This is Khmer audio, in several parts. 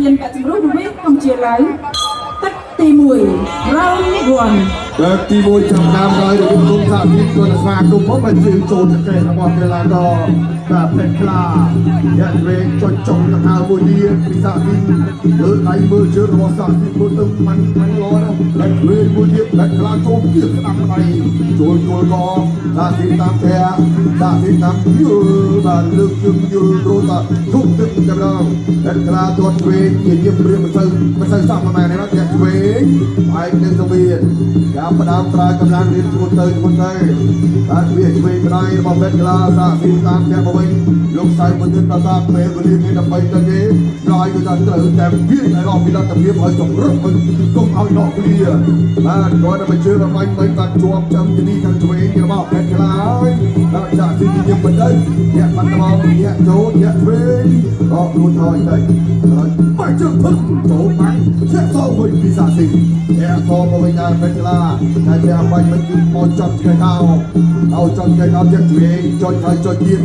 មានកជំរុញវិញក្នុងជាឡើយទឹកទី1 round 1ទឹកទី1ចាប់ដើមដោយរំលងថាទីគាត់ស្វាគមន៍មកបញ្ជើញចូលទៅកែរបស់កីឡាករបាទពេទ្រខ្លាយ៉ាត់វេចុចចុងទៅហើយមួយទៀតពិសាទីលើដៃមើលជើងរបស់សាទីមួយទៅមិនល្អណាស់តែវេមួយទៀតពេទ្រខ្លាចូលទៀតស្ដាប់ដៃចូលកសាទីតាមផ្ទះសាទីតាមយល់បាទលើកជើងយល់រត់ទៅទុកទឹកចាប់ដើមពេទ្រខ្លាទាត់វេជាយឹមព្រៀងមិនសូវសមមែនទេណាយ៉ាត់វេហើយនឹងទៅវាចាប់ផ្ដើមប្រើកម្លាំងរៀនជួនទៅបាទវាឆ្វេងផ្នែករបស់ពេទ្រខ្លាសាទីតាមផ្ទះមកវិញលោកសៅមិនទាន់ប្រតាពេលវេលាមានដើម្បីទៅទេហើយគឺថាត្រូវតែវាឲ្យរកពីលទ្ធភាពឲ្យសម្រុះកុំឲ្យដកគ្រាបាទគាត់ទៅជឿរបាញ់មិនបាត់ជាប់ចាំទីនេះខាងឆ្វេងរបស់ពេទ្រខ្លាហើយបាទចាក់ទីនេះមិនទៅញាក់បាត់មកញាក់ចូលញាក់ឆ្វេងអត់ខ្លួនថយទៅហើយបាច់ជើងភឹកចូលបាញ់ជាក់សោវិញពីសាទីញាក់ចូលមកវិញដល់ពេទ្រខ្លាតែជាបាញ់មិនគឺមកចាប់ឆ្កែកោឲ្យចង់ឆ្កែកោជាឆ្វេងចុចហើយចុចទៀត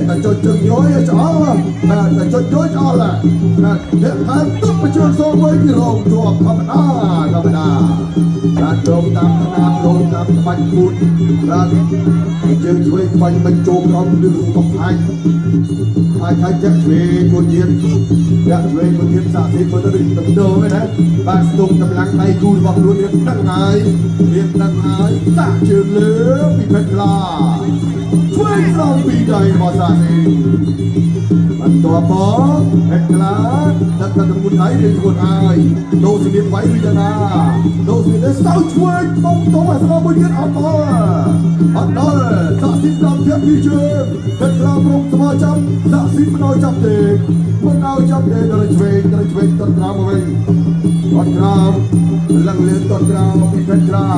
តែចុចជើងយោឆ្អល់បាទតែចុចយោឆ្អល់ណាអ្នកថាទឹកមកជើងសងវិញពីរងជាប់ធម្មតាបាទរងតាមស្នាមរងតាមក្បាច់គូតបាទជើងឆ្វេងបាញ់មិនចូលក្រោមឬកំផាច់ហើយឆាច់ចាក់ឆ្វេងមួយទៀតចាក់ឆ្វេងមួយទៀតសាទីមើលទៅទឹកដោឯណាបាទស្ទុំកម្លាំងដៃគូរបស់ខ្លួនរៀបដឹងហើយសាក់ជើងលើពីពេទ្រខ្លាឆ្វេងស្រោមពីដៃរបស់សាទីបន្ទាប់មកពេទ្រខ្លាដឹកទៅមុនដៃរៀបខ្លួនហើយដូរស្លៀកវាយវិញ្ញាដូរស្លៀកសៅឆ្វេងបុកទៅឲ្យស្រោមមួយទៀតអត់ដល់សាទីដល់ទៀតពីជើងពេទ្រខ្លាព្រមស្មើចាប់សាទីមិនឲ្យចាប់ទេដល់ឆ្វេងទៅក្រោមមកវិញអត់ក្រោមឡើងលើតក្រោមពីពេទ្រខ្លា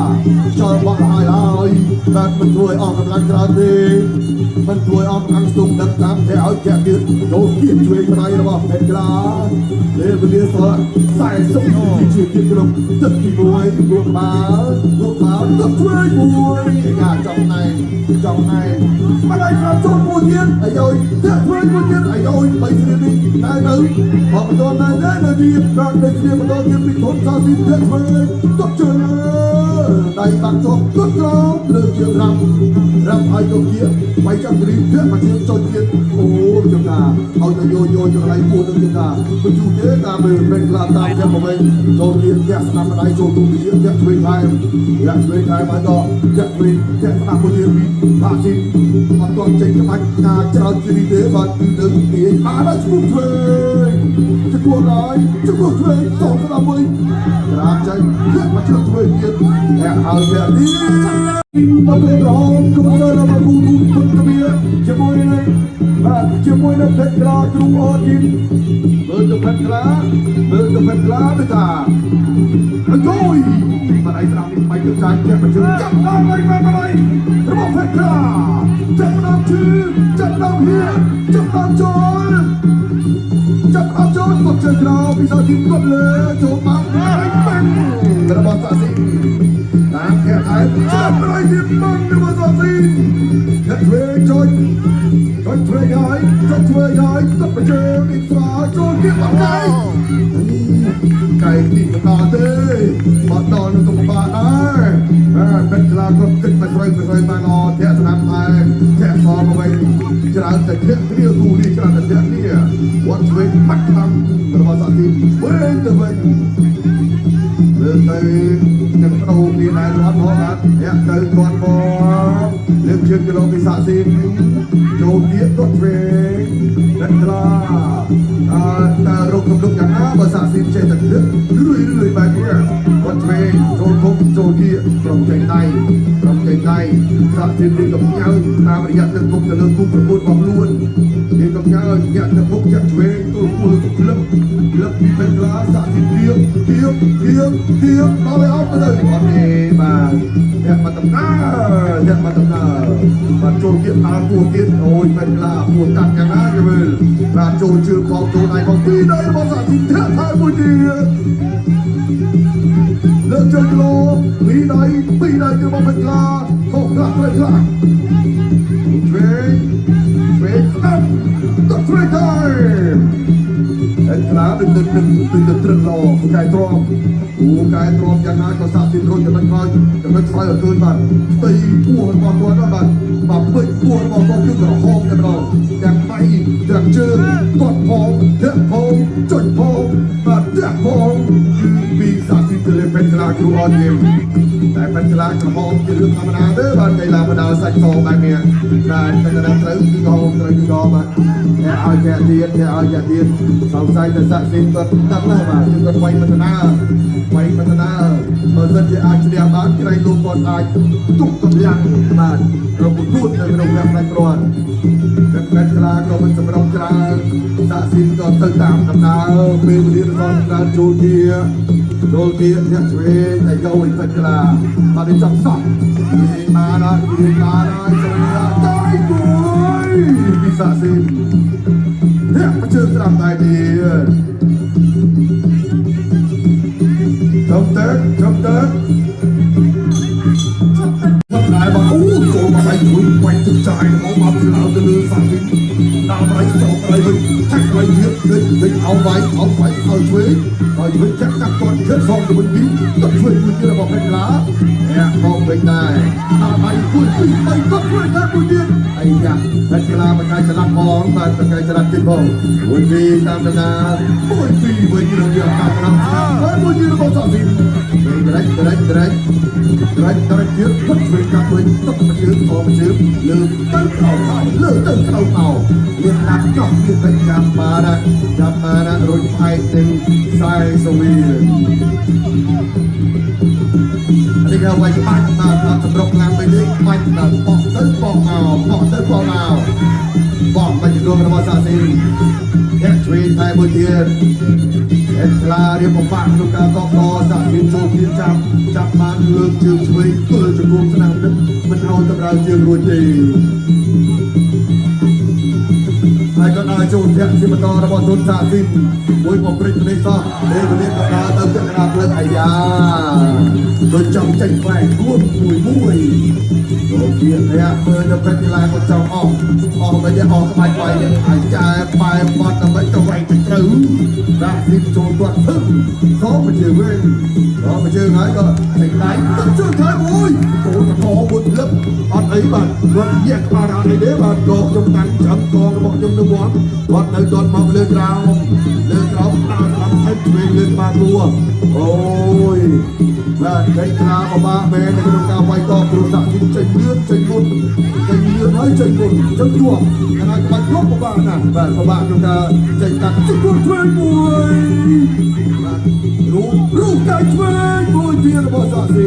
ចោលបោះហើយបាទមិនជួយអស់កម្លាំងច្រើនទេមិនជួយអស់កម្លាំងស្ទុំដឹកតាមតែឲ្យចាក់ទៀតចូលទៀតឆ្វេងដៃរបស់ពេទ្រខ្លាពេលវេលាសល់40នាទីជាទៀតក្រុមទឹកទី1លោកបាល់ទឹកឆ្វេងមួយយ៉ាចំណែមិនឲ្យក្រោមចូលមួយទៀតអាយទឹកឆ្វេងមួយទៀតអាយបីស្រីនេះតែនៅបើមិនដល់នៅទៀតដល់ទៅគ្នាមិនដល់ទៀតពីធំសាស៊ីទឹកឆ្វេងទុកជើងដៃបាក់ចុះទុកក្រោមលើជើងរ៉ាំឲ្យទៅទៀតវាយចាំគ្រីទៀតមកជើងចុចទៀតអូជើងណាឲ្យទៅយោជើងដៃពួនទៅទៀតណាបញ្ជូទេតាមមើលពេទ្រខ្លាតាមចាំមកវិញចូលទៀតចាក់ស្ដាប់ដៃចូលទូទៀតចាក់ឆ្វេងថែមហើយក៏ចាក់ឆ្វេងចាក់ស្ដាប់មួយទៀតបាក់ស៊ីអត់ទាន់ចេញក្បាច់ការច្រើនជានេះទេបាទគឺទៅពីបានឈ្មោះឆ្វេងឆ្ពោះឆ្វេងតោះស្ដាប់មួយក្រាបចេញមកជើងឆ្វេងទៀតអ្នកហើយអ្នកនេះមករងគុំទៅរបស់គូពុទ្ធវិទ្យាជាមួយនឹងពេទ្រខ្លាគ្រូអត់យីមើលទៅពេទ្រខ្លាទៅតាអញ្ជើញមកឯស្ដាប់នេះបាយទៅចាច់ជាមកជើងចាប់ដល់វិញមករបស់ពេទ្រខ្លាចាប់ដល់ជើងចាប់ដល់ហៀចាប់ដល់ចូលមកជើងក្រោមពីសាទីគាត់លើចូលមករបស់សាទីតាមแค่ไหนចាប់ដល់ហៀរបស់សាទីតែឆ្វេងចុចឆ្វេងហើយទឹកប្រជើងអ៊ីស្រាចូលទៀតបាត់ដៃកែទីមិនដល់ទេបាត់ដល់នឹងកំបាដែរពេទ្រខ្លាក៏គិតមកស្រីបានអត់ធាក់ស្នាមហើយធាក់សមកវិញច្រើនតែធាក់គ្នាគូនេះច្រើនតែធាក់គ្នាវត្តឆ្វេងបាត់ខ្លាំងរបស់សាទីវិញទៅវិញលើទៅនឹងបដូរពីដែររត់មកបាទធាក់ទៅគាត់មកលើកជើងគីឡូពីសាទីចូលទៀតគាត់ឆ្វេងពេទ្រខ្លាតើរកកំដុកយ៉ាងណាបើសាស៊ីចេះតែគិតរឿយបែបនេះគាត់ឆ្វេងចូលគុំចូលទៀតក្រុមចេញដៃសាស៊ីនេះកំញើតាមរយៈទឹកគុំទៅលើគុំប្រពន្ធរបស់ខ្លួននេះកំញើញាក់ទៅមុខចាក់ឆ្វេងទូគូក្លឹបពីពេទ្រខ្លាសាស៊ីទៀបដល់ឲ្យអស់ទៅអត់ទេបាទអ្នកមកដំណើរបាទចូលទៀតដល់ពោះទៀតអូយពេទ្រខ្លាពោះកាត់យ៉ាងណាគេមើលបាទចូលជើងផងចូលដៃផងពីដៃរបស់សាស៊ីធាក់ហើយមួយទៀតលើកជើងគីឡូពីដៃរបស់ពេទ្រខ្លាហោះខ្លាំងឆ្វេងស្ដាប់ទឹកឆ្វេងថែ เป็นคลาเป็นตึกตรึงรอกายตรอมกายตรอมอย่างนั้นก็สาธิตรถจะมันคอยเกินบัดตีปวดบอกตัวก็บัดแบบเปิดปวดบอกตัวขึ้นกับห้องกันเราอย่างไปอย่างเจอกดพองเด็กพองจนพองบัดเด็กพองมีสาธิตเลยเป็นคลาครูออนเกมแต่เป็นคลากระห้องจะเรื่องธรรมดาเด้อบ้านไกลาบรรดาใส่ซองแบบเนี้ยได้เป็นกระดาษเติมคือห้องเติมคือดอมาแค่เอาแค่เทียนสองใจจะสะสมก็ตั้งแล้วมาจึงก็ไปพัฒนาเมื่อสัญญาเฉลี่ยบ้านใครลงบอลอาจุกกำลังบ้านเราพูดในโรงแรมในกรอนเป็นคลาก็มันจะมาลงกลางสะสมก็ตั้งตามตำนานเป็นเรื่องของการจูเทียเนี่ยช่วยในเกาหลีเป็นกลาตอนนี้จับสับยิงมาได้เฉลี่ยได้บุยพิซาซินเนี่ยมาเจอกลางได้ดีจำเต็กทำนายบอกโอ้โจมาไปถุยไปถึงใจของมาที่เราจะเดินฝั่งนี้ดาวอะไรสองอะไรเลยแท็กอะไรเยอะเลยเอาไว้ช่วยแจ็คก่อนเชิดซองจะมันวิ่งต้องช่วยคุณที่เราบอกเป็นล้าเนี่ยมองเป็นได้อะไรคุณไปต้องช่วยนะคุณเดียนไอ้ยะเป็นกลาเป็นการจะรับมองเป็นการจะรับจิ้มบอลวันดีตามนาวันดีวันนี้เราเรียกตามนาวันนี้เราบอกสักสิ่งเด็กเยอะพัดช่วยกับตัวต้องมาเชื่อพอมาเชื่อลืมตั้งเข่าเลิกตั้งเข่าเรียนนักจอบที่เป็นจำมานะรถไฟเต็มสายสวีอันนี้ก็ไว้ปั้นมาสำรองลำไปเลยปั้นมาปอกมาบอกมาจะรวมระบาดซาซินแค่ช่วยไทยบนเทียนเอ็นคลาเรียกผมปั้นลูกกาต้องรอซาซินโจมทีจับมันเลือกจึงช่วยจะรวมสนามนั้นมันเอาตำราเชียงรวยดีไอ้ก็นายโจมแท็กที่มันต่อระบาดโดนซาซินมวยผมปริ้นในซ้อเดี๋ยวเรียกกระดาษเติมกระดาษเลือกไอ้ยาโดยจับใจแฝงร่วมมวยโอเคเนี่ยเมื่อจะเป็นกีฬาของเจ้าออกไปจะออกไปหายใจไปบอลทำไมจะไหวจะตื้อได้ทีมโจมตัวทึ่งเขาไปเจอเว้ยเขาไปเจอไงก็ไอ้ไหนต้องเจอใครโอ้ยโอ้ตะคอบุญเล็บอันไหนบ้างรถแยกมาดาในเด้บ้านกองจงตันจับกองบอกจงนวลวัดในตอนมาเลือกเราตาทำให้เวงเลือกมาตัวโอ้ยและในคราออกมาแม้ในกระดูกกาไว้ต่อครูสักดิ์ใจเลือดใจบุญให้ใจบุญจังตัวขณะกำลังยกประบานะแบบประบาครูกาใจตัดใจบุญช่วยมวยรู้ใจช่วยมวยเพียรบอสสิ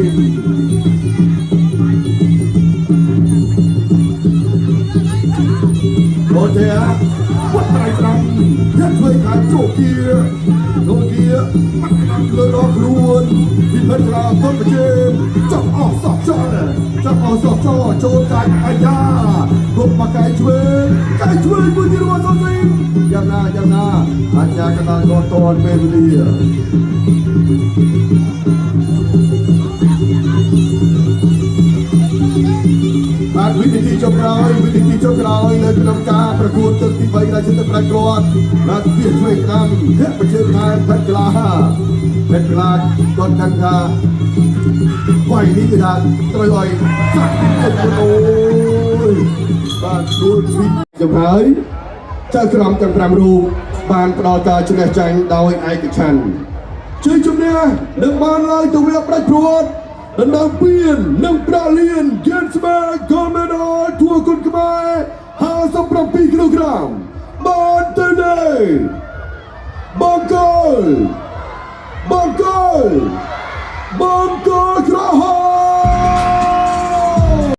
โอเควัดไตรตรังยัดช่วยการโจเกียมันกำลังเลยรอครวนที่เพชรราต้นประเจมจับออกสอบจอโจใจไอ้ยารบมาไก่ช่วยบุญที่รวมตัวสิยังนาอัญญากำลังโดนตอนเบลเลียวิธีที่จบร้อยเลยเป็นการประกวดตึกที่ใบราชตะประกวดและเพียรช่วยกันเพื่อประเชิญงานเป็นกลาตอนกันค่ะไหวนี้ก็ได้ตลอยสักโอ้ยบ้านดูชีจบร้อยเจ้ากรรมกันปรำรูบ้านปลอตาชนะจังโดยไอ้กิชันช่วยจุดเนี่ยหนึ่งบ้านเลยตัวเวียประกวดdan nampin nang peralihan Gens Bag Gomenor Tua Kun Kemai Hasa Perapi Kilogram Bantene Bangkol Kerahan